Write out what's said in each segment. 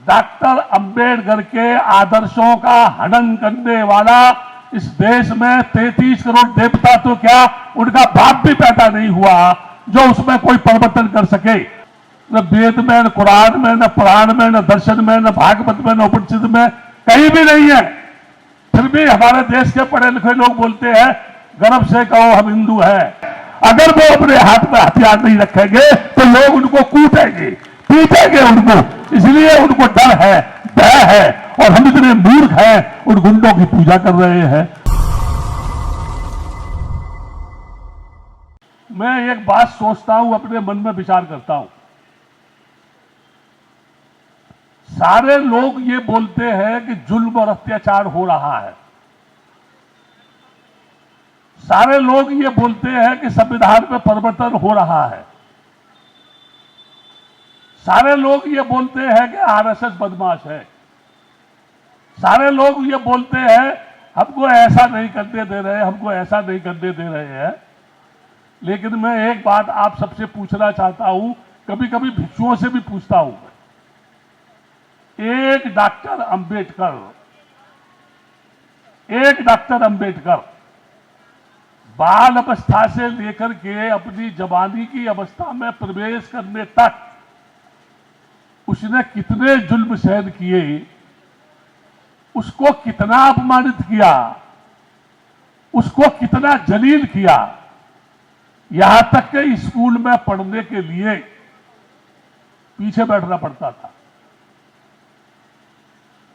Doctor Ambedkar के आदर्शों का हनन करने वाला इस देश में 33 करोड़ देवता तो क्या उनका बाप भी पैदा नहीं हुआ जो उसमें कोई परिवर्तन कर सके। न वेद में, न कुरान में, न पुराण में, न दर्शन में, न भागवत में, न उपनिषद में, कहीं भी नहीं है। फिर भी हमारे देश के पढ़े लिखे लोग बोलते हैं गर्व से कहो हम हिंदू हैं। अगर वो अपने हाथ में हथियार नहीं रखेंगे तो लोग उनको कूटेंगे, पीटेंगे उनको। इसलिए उनको डर है, भय है, और हम इतने मूर्ख हैं उन गुंडों की पूजा कर रहे हैं। मैं एक बात सोचता हूं, अपने मन में विचार करता हूं। सारे लोग ये बोलते हैं कि जुल्म और अत्याचार हो रहा है। सारे लोग ये बोलते हैं कि संविधान में परिवर्तन हो रहा है। सारे लोग ये बोलते हैं कि आरएसएस बदमाश है। सारे लोग ये बोलते हैं हमको ऐसा नहीं करने दे रहे, हमको ऐसा नहीं करने दे रहे हैं। लेकिन मैं एक बात आप सबसे पूछना चाहता हूं, कभी कभी भिक्षुओं से भी पूछता हूं। एक डॉक्टर अंबेडकर बाल अवस्था से लेकर के अपनी जवानी की अवस्था में प्रवेश करने तक उसने कितने जुल्म सहन किए, उसको कितना अपमानित किया, उसको कितना जलील किया। यहां तक कि स्कूल में पढ़ने के लिए पीछे बैठना पड़ता था।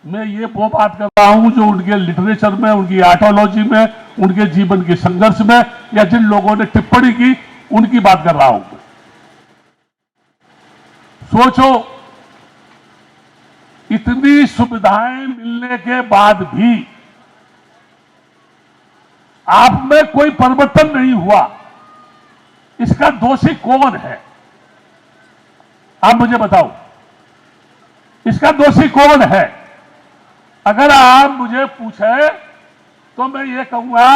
मैं ये वो बात कर रहा हूं जो उनके लिटरेचर में, उनकी आइडियोलॉजी में, उनके जीवन के संघर्ष में, या जिन लोगों ने टिप्पणी की उनकी बात कर रहा हूं। सोचो, इतनी सुविधाएं मिलने के बाद भी आप में कोई परिवर्तन नहीं हुआ। इसका दोषी कौन है? आप मुझे बताओ, इसका दोषी कौन है? अगर आप मुझे पूछे तो मैं ये कहूंगा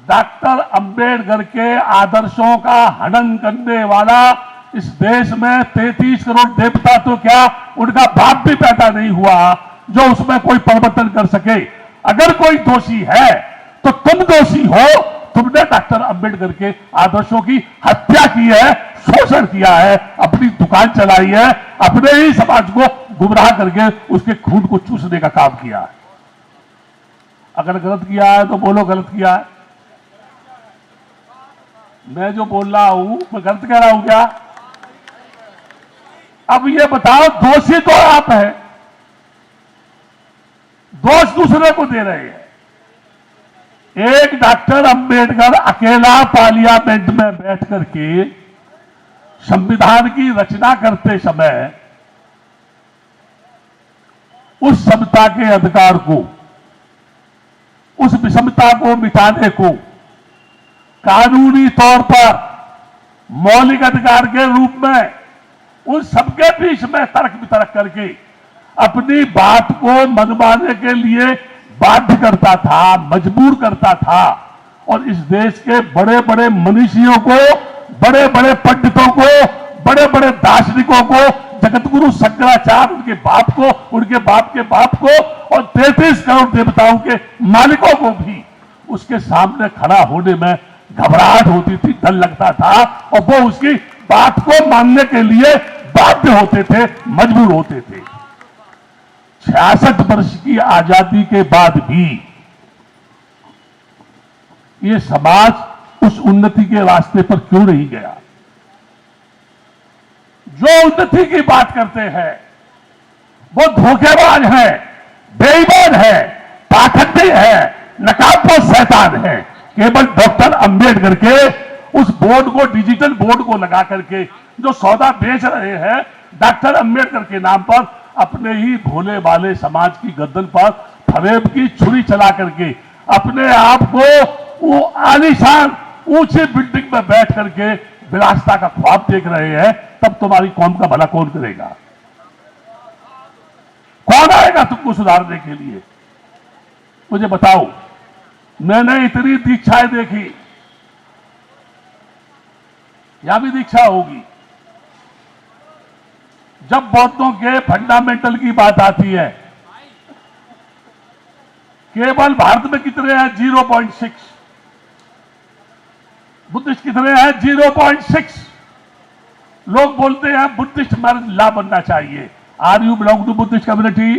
डॉक्टर अंबेडकर के आदर्शों का हनन करने वाला इस देश में 33 करोड़ देवता तो क्या उनका बाप भी पैदा नहीं हुआ जो उसमें कोई परिवर्तन कर सके। अगर कोई दोषी है तो तुम दोषी हो। तुमने डॉक्टर अंबेडकर के आदर्शों की हत्या की है, शोषण किया है, अपनी दुकान चलाई है, अपने ही समाज को गुमराह करके उसके खून को चूसने का काम किया है। अगर गलत किया है तो बोलो गलत किया है। मैं जो बोल रहा हूं मैं गलत कह रहा हूं क्या? अब ये बताओ, दोषी तो आप हैं, दोष दूसरे को दे रहे हैं। एक डॉक्टर अंबेडकर अकेला पार्लियामेंट में बैठ करके संविधान की रचना करते समय उस समता के अधिकार को, उस विषमता को मिटाने को कानूनी तौर पर मौलिक अधिकार के रूप में उन सबके बीच में तर्क वितर्क करके अपनी बात को मनवाने के लिए बाध्य करता था, मजबूर करता था। और इस देश के बड़े बड़े मनीषियों को, बड़े बड़े पंडितों को, बड़े बड़े दार्शनिकों को, जगतगुरु शंकराचार्य, उनके बाप को, उनके बाप के बाप को, और 33 करोड़ देवताओं के मालिकों को भी उसके सामने खड़ा होने में घबराहट होती थी, डर लगता था, और वो उसकी बात को मानने के लिए बाध्य होते थे, मजबूर होते थे। 66 वर्ष की आजादी के बाद भी ये समाज उस उन्नति के रास्ते पर क्यों नहीं गया? जो उन्नति की बात करते हैं वो धोखेबाज है, बेईमान है, पाखंडी है, नकाबपोश शैतान है। केवल डॉक्टर अंबेडकर के उस बोर्ड को, डिजिटल बोर्ड को लगा करके जो सौदा बेच रहे हैं डॉक्टर अंबेडकर के नाम पर, अपने ही भोले वाले समाज की गर्दन पर फरेब की छुरी चला करके अपने आप को वो आलीशान ऊंची बिल्डिंग में बैठ करके विलासिता का ख्वाब देख रहे हैं। तब तुम्हारी कौम का भला कौन करेगा? कौन आएगा तुमको सुधारने के लिए? मुझे बताओ। मैंने इतनी दीक्षाएं देखी, यहां भी दीक्षा होगी। जब बौद्धों के फंडामेंटल की बात आती है, केवल भारत में कितने हैं? 0.6। बुद्धिस्ट कितने हैं? 0.6। लोग बोलते हैं बुद्धिस्ट मैरिज लॉ बनना चाहिए। Are you belong to Buddhist community?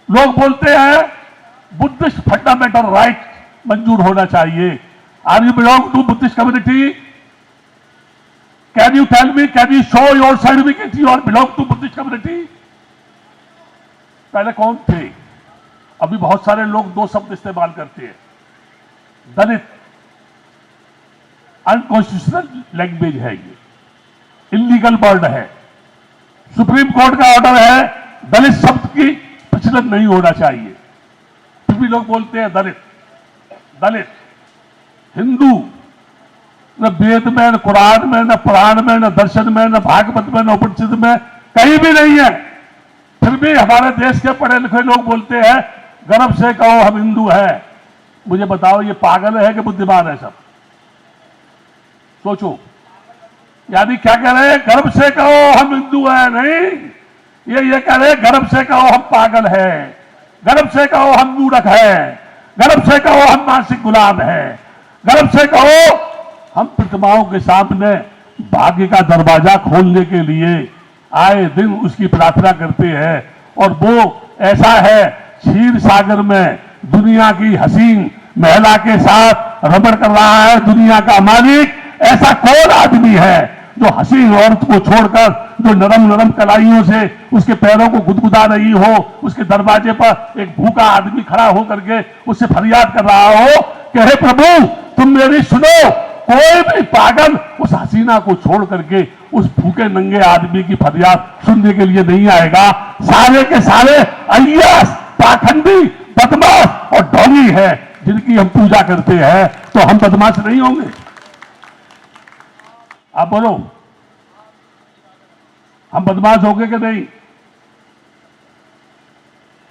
लोग बोलते हैं बुद्धिस्ट फंडामेंटल राइट मंजूर होना चाहिए। Are you belong to Buddhist community? Can you tell me, can you show your certificate you are belong to Buddhist community? पहले कौन थे? अभी बहुत सारे लोग दो शब्द इस्तेमाल करते हैं। दलित अनकॉन्स्टिट्यूशनल लैंग्वेज है, ये इलीगल वर्ड है। सुप्रीम कोर्ट का ऑर्डर है दलित शब्द की प्रचलन नहीं होना चाहिए, फिर भी लोग बोलते हैं दलित। दलित हिंदू न वेद में, न कुरान में, न पुराण में, न दर्शन में, न भागवत में, न उपनिषद में कहीं भी नहीं है। फिर भी हमारे देश के पढ़े लिखे लोग बोलते हैं गर्व से कहो हम हिंदू हैं। मुझे बताओ ये पागल है कि बुद्धिमान है? सब सोचो। यानी क्या कह रहे हैं? गर्व से कहो हम हिंदू हैं? नहीं, ये कह रहे हैं गर्व से कहो हम पागल हैं, गर्व से कहो हम मूर्ख हैं, गर्व से कहो हम मानसिक गुलाम हैं, गर्व से कहो हम प्रतिमाओं के सामने भाग्य का दरवाजा खोलने के लिए आए दिन उसकी प्रार्थना करते हैं। और वो ऐसा है क्षीर सागर में दुनिया की हसीन महिला के साथ रमण कर रहा है दुनिया का मालिक। ऐसा कौन आदमी है जो हसीन औरत को छोड़कर, जो नरम नरम कलाइयों से उसके पैरों को गुदगुदा रही हो, उसके दरवाजे पर एक भूखा आदमी खड़ा होकर के उससे फरियाद कर रहा हो कि हे प्रभु तुम मेरी सुनो। कोई भी पागल उस हसीना को छोड़ करके उस भूखे नंगे आदमी की फरियाद सुनने के लिए नहीं आएगा। सारे के सारे अय्यास, पाखंडी, बदमाश और ढोंगी है जिनकी हम पूजा करते हैं, तो हम बदमाश नहीं होंगे? आप बोलो, हम बदमाश होंगे कि नहीं?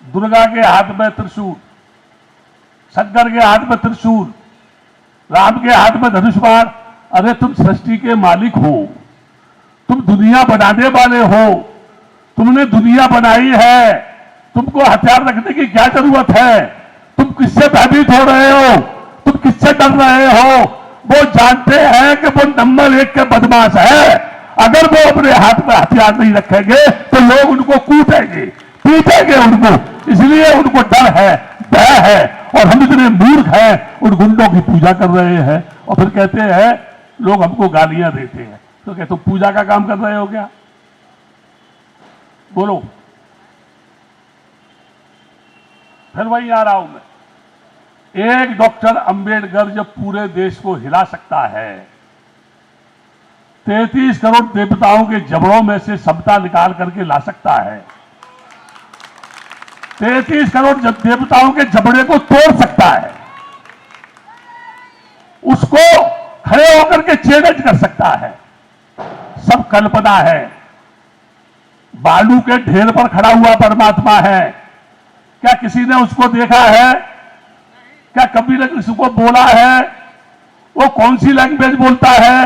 दुर्गा के हाथ में त्रिशूल, शंकर के हाथ में त्रिशूल, राम के हाथ में धनुष बाण। अरे तुम सृष्टि के मालिक हो, तुम दुनिया बनाने वाले हो, तुमने दुनिया बनाई है, तुमको हथियार रखने की क्या जरूरत है? तुम किससे भयभीत हो रहे हो? तुम किससे डर रहे हो? वो जानते हैं कि वो नंबर 1 के बदमाश है। अगर वो अपने हाथ में हथियार नहीं रखेंगे तो लोग उनको कूटेंगे, पीटेंगे उनको। इसलिए उनको डर है, भय है, और हम इतने मूर्ख हैं उन गुंडों की पूजा कर रहे हैं। और फिर कहते हैं लोग हमको गालियां देते हैं, तो कहते तुम पूजा का काम कर रहे हो क्या? बोलो। फिर वही आ रहा हूं मैं। एक डॉक्टर अंबेडकर जब पूरे देश को हिला सकता है, 33 करोड़ देवताओं के जबड़ों में से समता निकाल करके ला सकता है, 33 करोड़ देवताओं के जबड़े को तोड़ सकता है, उसको खड़े होकर के चैलेंज कर सकता है, सब कल्पना है। बालू के ढेर पर खड़ा हुआ परमात्मा है। क्या किसी ने उसको देखा है? क्या कभी ने किसी को बोला है? वो कौन सी लैंग्वेज बोलता है?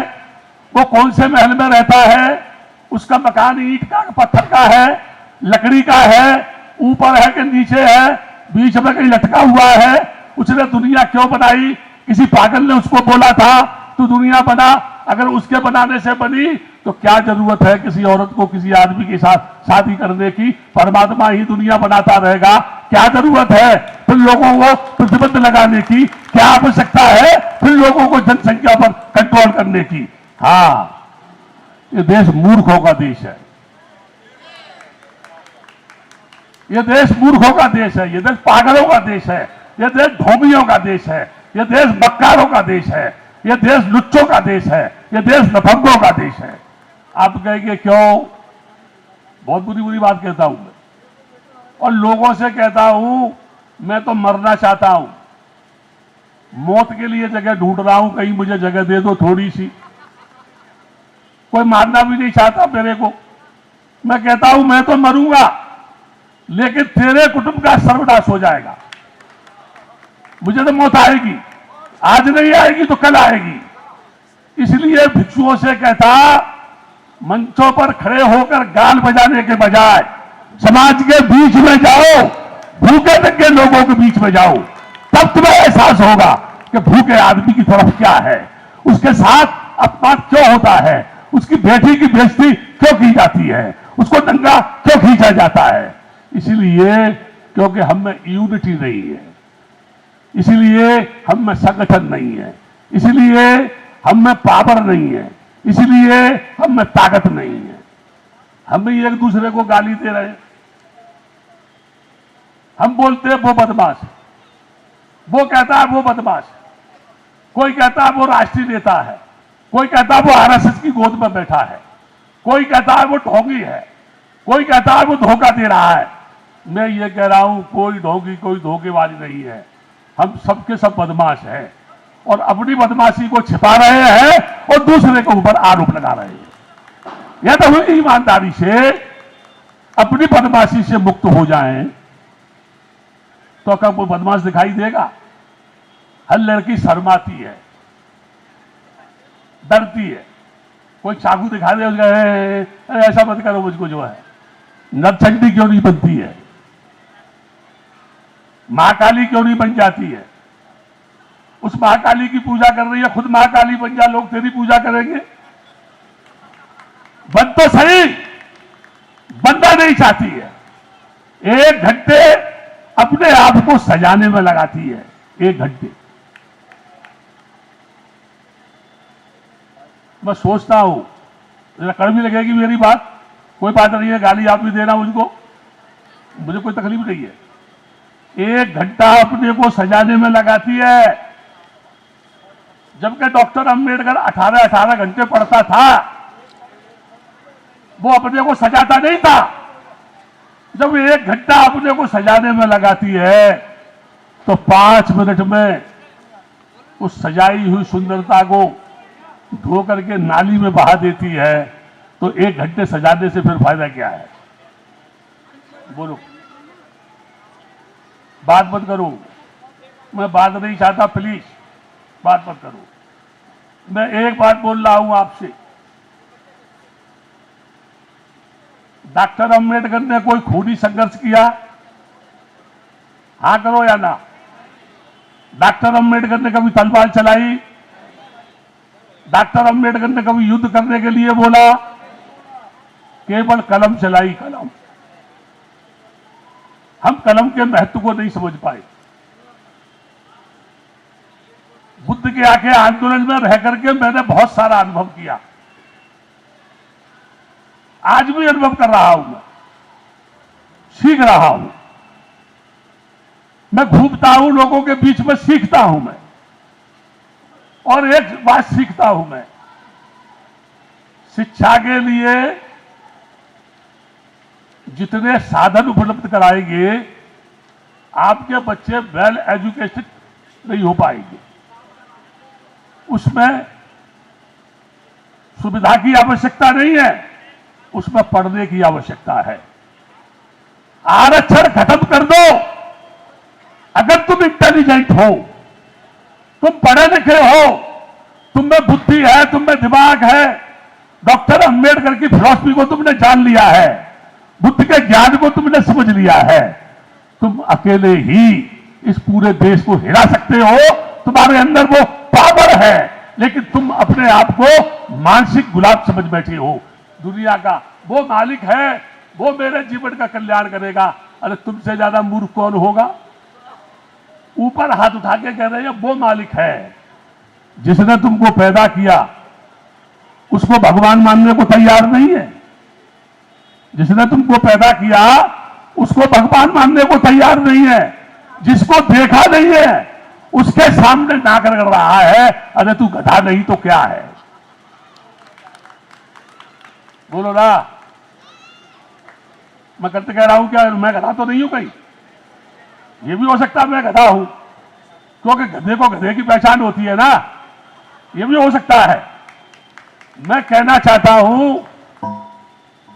वो कौन से महल में रहता है? उसका मकान ईंट का, पत्थर का है, लकड़ी का है, ऊपर है कि नीचे है, बीच में कहीं लटका हुआ है? उसने दुनिया क्यों बनाई? किसी पागल ने उसको बोला था तू दुनिया बना। अगर उसके बनाने से बनी तो क्या जरूरत है किसी औरत को किसी आदमी के साथ शादी करने की? परमात्मा ही दुनिया बनाता रहेगा। क्या जरूरत है फिर लोगों को प्रतिबंध लगाने की? क्या आवश्यकता है फिर लोगों को जनसंख्या पर कंट्रोल करने की? हाँ, ये देश मूर्खों का देश है, ये देश मूर्खों का देश है, ये देश पागलों का देश है, ये देश ढोंगियों का देश है, ये देश मक्कारों का देश है, ये देश लुच्चों का देश है, ये देश नफंगों का देश है। आप कहेंगे क्यों? बहुत बुरी बुरी बात कहता हूं मैं, और लोगों से कहता हूं मैं तो मरना चाहता हूं, मौत के लिए जगह ढूंढ रहा हूं, कहीं मुझे जगह दे दो थोड़ी सी। कोई मारना भी नहीं चाहता मेरे को। मैं कहता हूं मैं तो मरूंगा, लेकिन तेरे कुटुंब का सर्वनाश हो जाएगा। मुझे तो मौत आएगी, आज नहीं आएगी तो कल आएगी। इसलिए भिक्षुओं से कहता मंचों पर खड़े होकर गाल बजाने के बजाय समाज के बीच में जाओ, भूखे नंगे लोगों के बीच में जाओ, तब तुम्हें एहसास होगा कि भूखे आदमी की तरफ क्या है, उसके साथ अपमान क्यों होता है, उसकी बेटी की बेइज्जती क्यों की जाती है, उसको नंगा क्यों खींचा जाता है। इसीलिए क्योंकि हम में यूनिटी नहीं है, इसीलिए हम में संगठन नहीं है, इसीलिए हम में पावर नहीं है, इसीलिए हम में ताकत नहीं है। हम भी एक दूसरे को गाली दे रहे हैं। हम बोलते हैं वो बदमाश, वो कहता है वो बदमाश, कोई कहता है वो राष्ट्रीय नेता है, कोई कहता है वो आरएसएस की गोद में बैठा है, कोई कहता है वो ढोंगी है, कोई कहता है वो धोखा दे रहा है। मैं ये कह रहा हूं कोई ढोंगी कोई धोखेबाज नहीं है, हम सबके सब बदमाश हैं और अपनी बदमाशी को छिपा रहे हैं और दूसरे के ऊपर आरोप लगा रहे हैं। या तो हम ईमानदारी से अपनी बदमाशी से मुक्त हो जाएं तो कब वो बदमाश दिखाई देगा। हर लड़की शर्माती है, डरती है, कोई चाकू दिखा दे उसका ऐसा मत करो मुझको, जो है नरचंडी क्यों नहीं बनती है, मां काली क्यों नहीं बन जाती है। उस महाकाली की पूजा कर रही है, खुद महाकाली बन जा, लोग तेरी पूजा करेंगे। बन तो सही, बनना नहीं चाहती है, 1 घंटे अपने आप को सजाने में लगाती है, 1 घंटे। मैं सोचता हूं, जरा कड़वी लगेगी मेरी बात, कोई बात नहीं है, गाली आप भी देना मुझको, मुझे कोई तकलीफ नहीं है। 1 घंटा अपने को सजाने में लगाती है, जबकि डॉक्टर अंबेडकर 18 घंटे पढ़ता था, वो अपने को सजाता नहीं था। जब 1 घंटा अपने को सजाने में लगाती है तो 5 मिनट में उस सजाई हुई सुंदरता को धो करके नाली में बहा देती है, तो 1 घंटे सजाने से फिर फायदा क्या है। बोलो, बात मत करो, मैं बात नहीं चाहता, प्लीज बात मत करो। मैं एक बात बोल रहा हूं आपसे, डॉक्टर अंबेडकर ने कोई खूनी संघर्ष किया? हाँ करो या ना। डॉक्टर अंबेडकर ने कभी तलवार चलाई? डॉक्टर अंबेडकर ने कभी युद्ध करने के लिए बोला? केवल कलम चलाई, कलम। हम कलम के महत्व को नहीं समझ पाए। बुद्ध के आके आंदोलन में रह करके मैंने बहुत सारा अनुभव किया, आज भी अनुभव कर रहा हूं, मैं सीख रहा हूं, मैं घूमता हूं लोगों के बीच में, सीखता हूं मैं। और एक बात सीखता हूं मैं, शिक्षा के लिए जितने साधन उपलब्ध कराएंगे आपके बच्चे वेल एजुकेटेड नहीं हो पाएंगे। उसमें सुविधा की आवश्यकता नहीं है, उसमें पढ़ने की आवश्यकता है। आरक्षण खत्म कर दो। अगर तुम इंटेलिजेंट हो, तुम पढ़े लिखे हो, तुम में बुद्धि है, तुम में दिमाग है, डॉक्टर अंबेडकर की फिलॉसफी को तुमने जान लिया है, बुद्ध के ज्ञान को तुमने समझ लिया है, तुम अकेले ही इस पूरे देश को हिला सकते हो। तुम्हारे अंदर वो पावर है, लेकिन तुम अपने आप को मानसिक गुलाम समझ बैठे हो। दुनिया का वो मालिक है, वो मेरे जीवन का कल्याण करेगा। अरे तुमसे ज्यादा मूर्ख कौन होगा? ऊपर हाथ उठा के कह रहे हैं वो मालिक है। जिसने तुमको पैदा किया उसको भगवान मानने को तैयार नहीं है। जिसने तुमको पैदा किया उसको भगवान मानने को तैयार नहीं है। जिसको देखा नहीं है उसके सामने नाक रगड़ रहा है। अरे तू गधा नहीं तो क्या है? बोलो ना। मैं करते कह रहा हूं क्या मैं गधा तो नहीं हूं? कहीं ये भी हो सकता है मैं गधा हूं, क्योंकि गधे को गधे की पहचान होती है ना, ये भी हो सकता है। मैं कहना चाहता हूं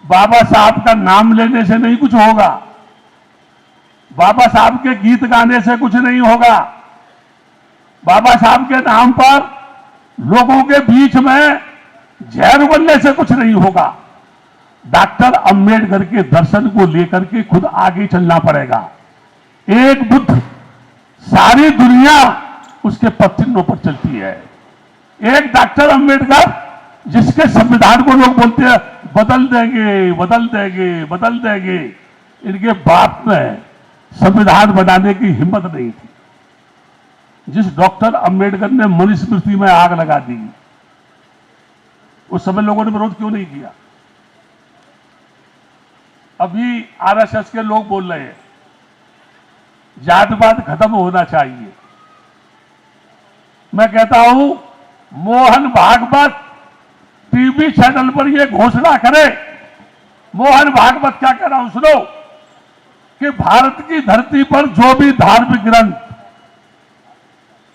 बाबा साहब का नाम लेने से नहीं कुछ होगा, बाबा साहब के गीत गाने से कुछ नहीं होगा। बाबा साहब के नाम पर लोगों के बीच में जहर बनने से कुछ नहीं होगा। डॉक्टर अंबेडकर के दर्शन को लेकर के खुद आगे चलना पड़ेगा। एक बुद्ध, सारी दुनिया उसके पत्तिनों पर चलती है। एक डॉक्टर अंबेडकर, जिसके संविधान को लोग बोलते हैं बदल देंगे बदल देंगे बदल देंगे, इनके बाप में संविधान बनाने की हिम्मत नहीं थी। जिस डॉक्टर अंबेडकर ने मनुस्मृति में आग लगा दी, उस समय लोगों ने विरोध क्यों नहीं किया? अभी आरएसएस के लोग बोल रहे हैं जातिवाद खत्म होना चाहिए। मैं कहता हूं मोहन भागवत टीवी चैनल पर यह घोषणा करे। मोहन भागवत क्या कह रहा हूं सुनो, कि भारत की धरती पर जो भी धार्मिक ग्रंथ,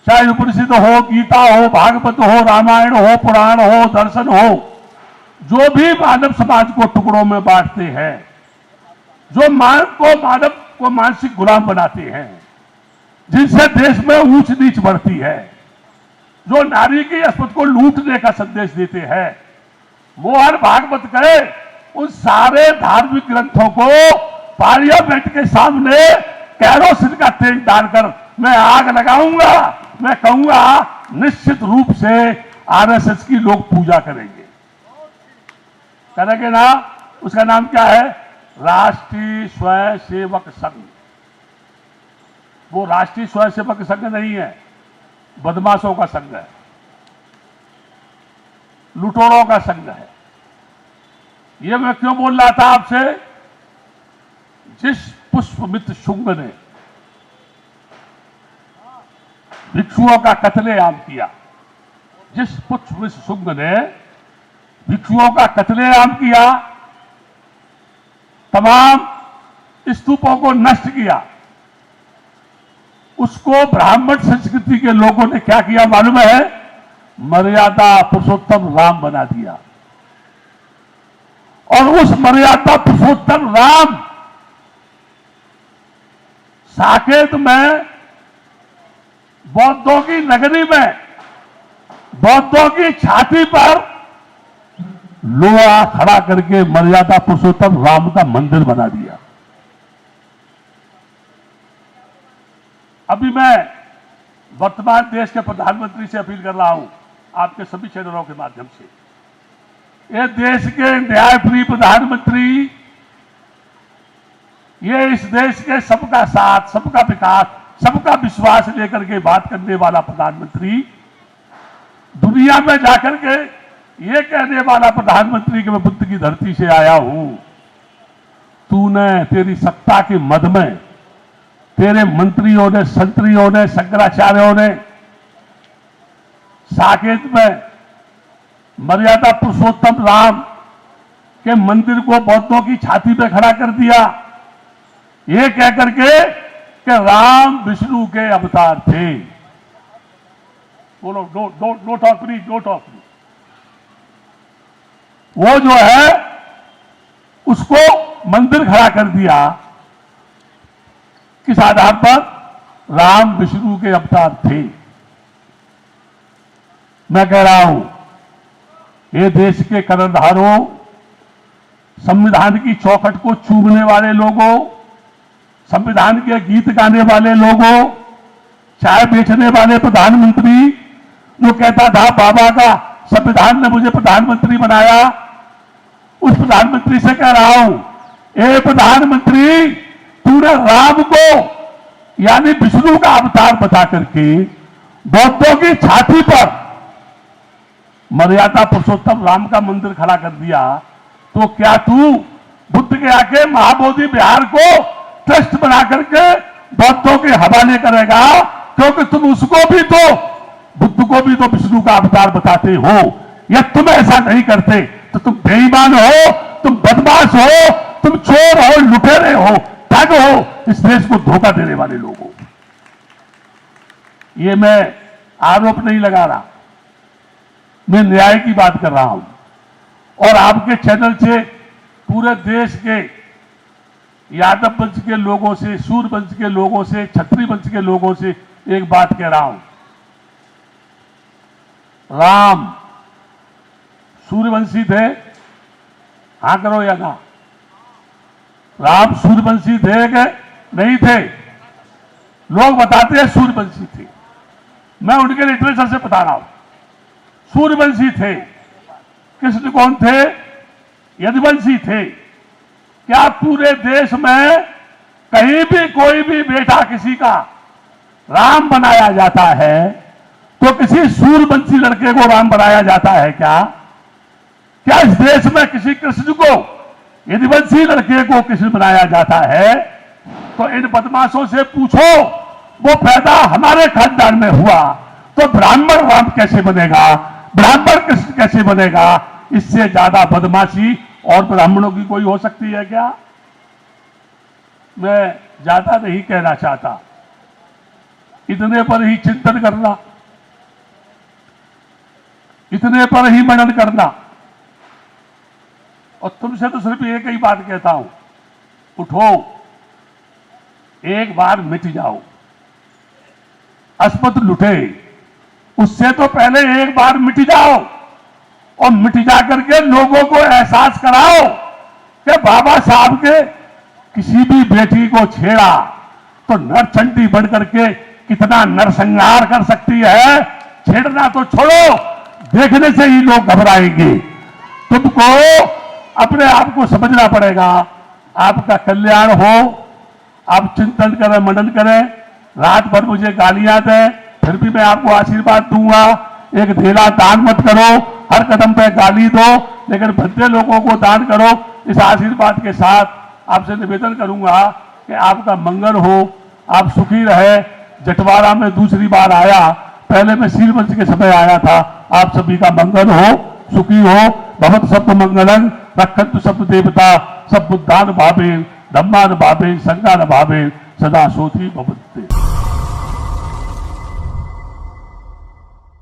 चाहे उपनिषद हो, गीता हो, भागवत हो, रामायण हो, पुराण हो, दर्शन हो, जो भी मानव समाज को टुकड़ों में बांटते हैं, जो मानव को मानसिक गुलाम बनाते हैं, जिनसे देश में ऊंच नीच बढ़ती है, जो नारी की अस्पत को लूटने का संदेश देते हैं, मोहन भागवत कहे उन सारे धार्मिक ग्रंथों को पार्लियामेंट के सामने कैरोसिन का तेल डालकर मैं आग लगाऊंगा। मैं कहूंगा निश्चित रूप से आरएसएस की लोग पूजा करेंगे। करेंगे ना? उसका नाम क्या है? राष्ट्रीय स्वयंसेवक संघ। वो राष्ट्रीय स्वयंसेवक संघ नहीं है, बदमाशों का संघ है, लुटेरों का संघ है। ये मैं क्यों बोल रहा था आपसे? जिस पुष्पमित्र शुंग ने भिक्षुओं का कत्लेआम किया, जिस पुष्पमित्र शुंग ने भिक्षुओं का कत्लेआम किया, तमाम स्तूपों को नष्ट किया, उसको ब्राह्मण संस्कृति के लोगों ने क्या किया मालूम है? मर्यादा पुरुषोत्तम राम बना दिया। और उस मर्यादा पुरुषोत्तम राम साकेत में, बौद्धों की नगरी में, बौद्धों की छाती पर लोहा खड़ा करके मर्यादा पुरुषोत्तम राम का मंदिर बना दिया। अभी मैं वर्तमान देश के प्रधानमंत्री से अपील कर रहा हूं, आपके सभी चैनलों के माध्यम से, ये देश के न्यायप्रिय प्रधानमंत्री, ये इस देश के सबका साथ, सबका विकास, सबका विश्वास लेकर के बात करने वाला प्रधानमंत्री, दुनिया में जाकर के ये कहने वाला प्रधानमंत्री कि मैं बुद्ध की धरती से आया हूं, तूने, तेरी सत्ता के मद में तेरे मंत्रियों ने, संतरियों ने, शंकराचार्यों ने साकेत में मर्यादा पुरुषोत्तम राम के मंदिर को बौद्धों की छाती पे खड़ा कर दिया, ये कहकर के कि राम विष्णु के अवतार थे। बोलो no talk please, no talk please. वो जो है उसको मंदिर खड़ा कर दिया, किस आधार पर? राम विष्णु के अवतार थे। मैं कह रहा हूं, ये देश के कर्णधारों, संविधान की चौखट को चूमने वाले लोगों, संविधान के गीत गाने वाले लोगों, चाय बेचने वाले प्रधानमंत्री जो कहता था बाबा का संविधान ने मुझे प्रधानमंत्री बनाया, उस प्रधानमंत्री से कह रहा हूं, ए प्रधानमंत्री, तूने राम को यानी विष्णु का अवतार बता करके बौद्धों की छाती पर मर्यादा पुरुषोत्तम राम का मंदिर खड़ा कर दिया, तो क्या तू बुद्ध के आके महाबोधि विहार को ट्रस्ट बना करके बौद्धों के हवाले करेगा? क्योंकि तुम उसको भी तो, बुद्ध को भी तो विष्णु का अवतार बताते हो। या तुम ऐसा नहीं करते तो तुम बेईमान हो, तुम बदमाश हो, तुम चोर हो, लुटेरे हो, ठग हो, इस देश को धोखा देने वाले लोग हो। ये मैं आरोप नहीं लगा रहा, मैं न्याय की बात कर रहा हूं। और आपके चैनल से पूरे देश के यादव वंश के लोगों से, सूर्य वंश के लोगों से, क्षत्रिय वंश के लोगों से एक बात कह रहा हूं, राम सूर्यवंशी थे? हाँ करो या ना? राम सूर्यवंशी थे कि नहीं थे? लोग बताते हैं सूर्यवंशी थे। मैं उनके लिटरेचर से बता रहा हूं, सूर्यवंशी थे। कृष्ण कौन थे? यदुवंशी थे। क्या पूरे देश में कहीं भी कोई भी बेटा किसी का राम बनाया जाता है तो किसी सूर्यवंशी लड़के को राम बनाया जाता है क्या? क्या इस देश में किसी कृष्ण को, यदुवंशी लड़के को कृष्ण बनाया जाता है? तो इन बदमाशों से पूछो, वो पैदा हमारे खानदान में हुआ तो ब्राह्मण राम कैसे बनेगा, ब्राह्मण कृष्ण कैसे बनेगा? इससे ज्यादा बदमाशी और ब्राह्मणों की कोई हो सकती है क्या? मैं ज्यादा नहीं कहना चाहता, इतने पर ही चिंतन करना, इतने पर ही मनन करना। और तुमसे तो सिर्फ एक ही बात कहता हूं, उठो, एक बार मिट जाओ। अस्पत लुटे, उससे तो पहले एक बार मिट जाओ और मिट जा करके लोगों को एहसास कराओ कि बाबा साहब के किसी भी बेटी को छेड़ा तो नरचंडी बढ़ करके कितना नरसंहार कर सकती है। छेड़ना तो छोड़ो, देखने से ही लोग घबराएंगे। तुमको अपने आप को समझना पड़ेगा, आपका कल्याण हो। आप चिंतन करें, मनन करें, रात भर मुझे गालियां दें, फिर भी मैं आपको आशीर्वाद दूंगा। एक ढेला दान मत करो, हर कदम पे गाली दो, लेकिन भद्दे लोगों को दान करो। इस आशीर्वाद के साथ आपसे निवेदन करूंगा कि आपका मंगल हो, आप सुखी रहे। जटवाड़ा में दूसरी बार आया, पहले मैं शीलवंश के समय आया था। आप सभी का मंगल हो, सुखी हो। भवत सब मंगलं रक्षन्तु सब देवता, सब बुद्धान भावे, धम्मान भावे, संज्ञान भावे, सदा सोती भवते।